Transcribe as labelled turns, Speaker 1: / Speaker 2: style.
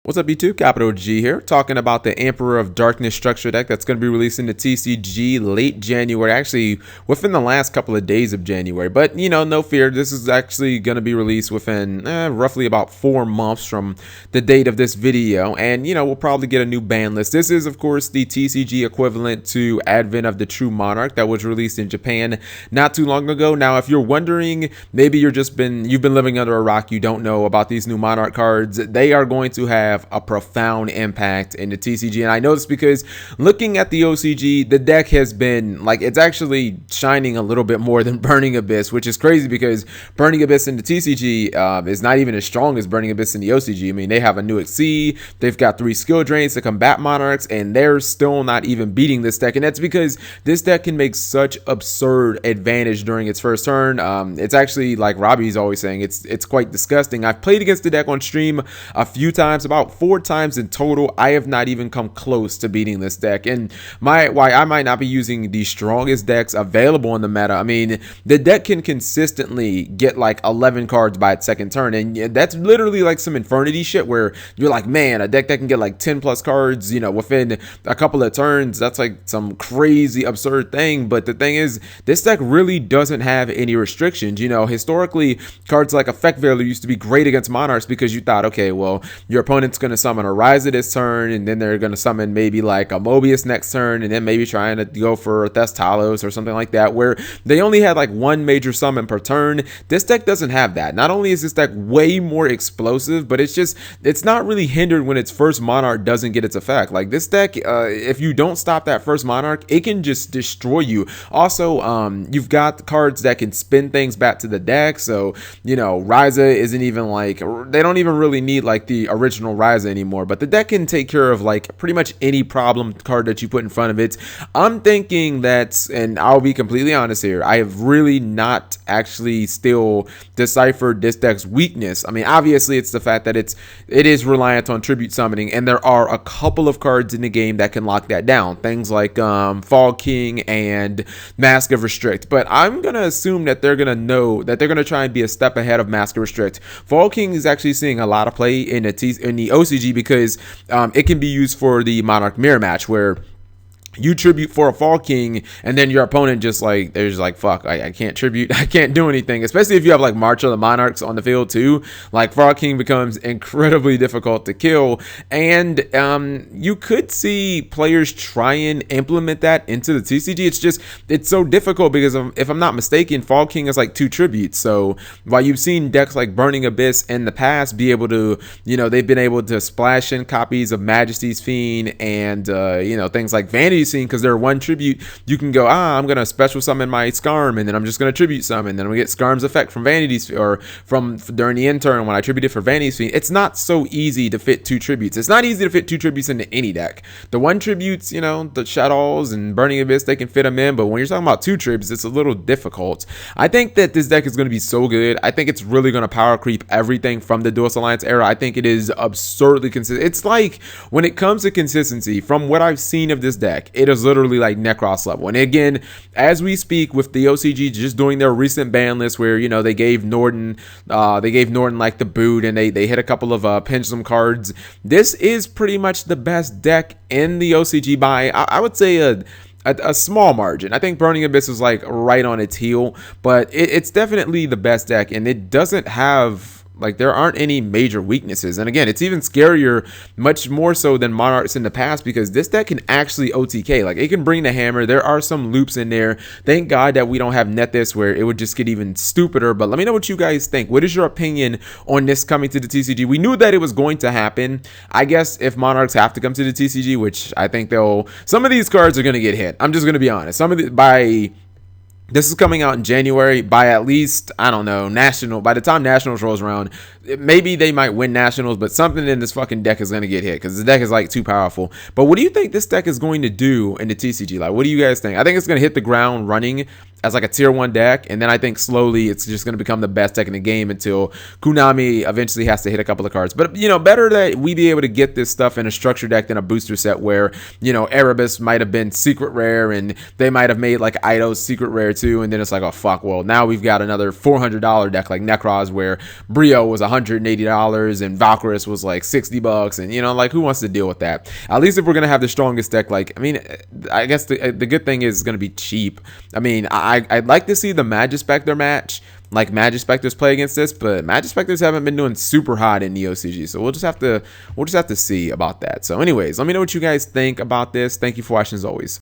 Speaker 1: What's up, YouTube? Capital G here, talking about the Emperor of Darkness structure deck that's going to be releasing the TCG late January, actually within the last couple of days of January. But, no fear, this is actually going to be released within roughly about 4 months from the date of this video. And, we'll probably get a new ban list. This is, of course, the TCG equivalent to Advent of the True Monarch that was released in Japan not too long ago. Now, if you're wondering, maybe you've been living under a rock, you don't know about these new Monarch cards, they are going to have a profound impact in the TCG. And I know this because looking at the OCG, the deck has been it's actually shining a little bit more than Burning Abyss, which is crazy because Burning Abyss in the TCG is not even as strong as Burning Abyss in the OCG. I mean, they have a new Xyz, they've got 3 skill drains to combat Monarchs, and they're still not even beating this deck. And that's because this deck can make such absurd advantage during its first turn. It's actually, like Robbie's always saying, it's quite disgusting. I've played against the deck on stream a few times, about 4 times in total. I have not even come close to beating this deck. And why I might not be using the strongest decks available in the meta, I mean, the deck can consistently get like 11 cards by its second turn, and that's literally like some Infernity shit where you're like, man, a deck that can get like 10 plus cards, within a couple of turns, that's like some crazy absurd thing. But the thing is, this deck really doesn't have any restrictions. Historically, cards like Effect Veiler used to be great against Monarchs because you thought, okay, well, your opponent's going to summon a Ryza this turn, and then they're going to summon maybe like a Mobius next turn, and then maybe trying to go for Thestalos or something like that, where they only had like 1 major summon per turn. This deck doesn't have that. Not only is this deck way more explosive, but it's not really hindered when its first Monarch doesn't get its effect. Like this deck, if you don't stop that first Monarch, it can just destroy you. Also, you've got cards that can spin things back to the deck, so Ryza isn't even like, they don't even really need like the original Ryza anymore, but the deck can take care of like pretty much any problem card that you put in front of it. I'm thinking that, and I'll be completely honest here, I have really not actually still deciphered this deck's weakness. I mean, obviously it's the fact that it is reliant on tribute summoning, and there are a couple of cards in the game that can lock that down, things like Fog King and Mask of Restrict. But I'm gonna assume that they're gonna know that they're gonna try and be a step ahead of Mask of Restrict. Fog King is actually seeing a lot of play in the OCG because it can be used for the Monarch mirror match where you tribute for a Fall King, and then your opponent just like, they're just like, fuck, I can't tribute, I can't do anything. Especially if you have like March of the Monarchs on the field too, like Fall King becomes incredibly difficult to kill. And you could see players try and implement that into the TCG. It's so difficult because if I'm not mistaken, Fall King is like 2 tributes. So while you've seen decks like Burning Abyss in the past be able to, they've been able to splash in copies of Majesty's Fiend and things like Vanity Scene, because they're 1 tribute, you can go, I'm gonna special summon my Skarm, and then I'm just gonna tribute summon, and then we get Skarm's effect from Vanity's, or from during the end turn when I tributed for Vanity's Fiend. It's not so easy to fit 2 tributes. It's not easy to fit 2 tributes into any deck. The 1 tributes, the Shadows and Burning Abyss, they can fit them in, but when you're talking about 2 tributes, it's a little difficult. I think that this deck is going to be so good. I think it's really going to power creep everything from the Duelist Alliance era. I think it is absurdly consistent. It's like, when it comes to consistency, from what I've seen of this deck, it is literally like Necros level. And again, as we speak, with the OCG just doing their recent ban list where they gave Norton like the boot, and they hit a couple of pendulum cards. This is pretty much the best deck in the OCG by, I would say, a small margin. I think Burning Abyss is like right on its heel, but it's definitely the best deck, and it doesn't have, like, there aren't any major weaknesses. And again, it's even scarier, much more so than Monarchs in the past, because this deck can actually OTK. Like, it can bring the hammer. There are some loops in there. Thank God that we don't have Nethys, where it would just get even stupider. But let me know what you guys think. What is your opinion on this coming to the TCG? We knew that it was going to happen. I guess if Monarchs have to come to the TCG, which I think some of these cards are going to get hit. I'm just going to be honest. This is coming out in January. By at least, I don't know, by the time Nationals rolls around, maybe they might win Nationals, but something in this fucking deck is going to get hit because the deck is like too powerful. But what do you think this deck is going to do in the TCG? Like, what do you guys think? I think it's going to hit the ground running as like a tier 1 deck, and then I think slowly it's just going to become the best deck in the game until Konami eventually has to hit a couple of cards. But better that we be able to get this stuff in a structure deck than a booster set where Erebus might have been secret rare, and they might have made like Eidos secret rare too, and then it's like, oh fuck, well now we've got another $400 deck like Necros where Brio was $100 $180 and Valkyris was like $60, and you know, like, who wants to deal with that? At least if we're gonna have the strongest deck, like, I mean, I guess the good thing is it's gonna be cheap. I mean, I'd like to see the Magispector match, like Magispectors play against this, but Magispectors haven't been doing super hot in Neo CG, so we'll just have to see about that. So anyways, let me know what you guys think about this. Thank you for watching as always.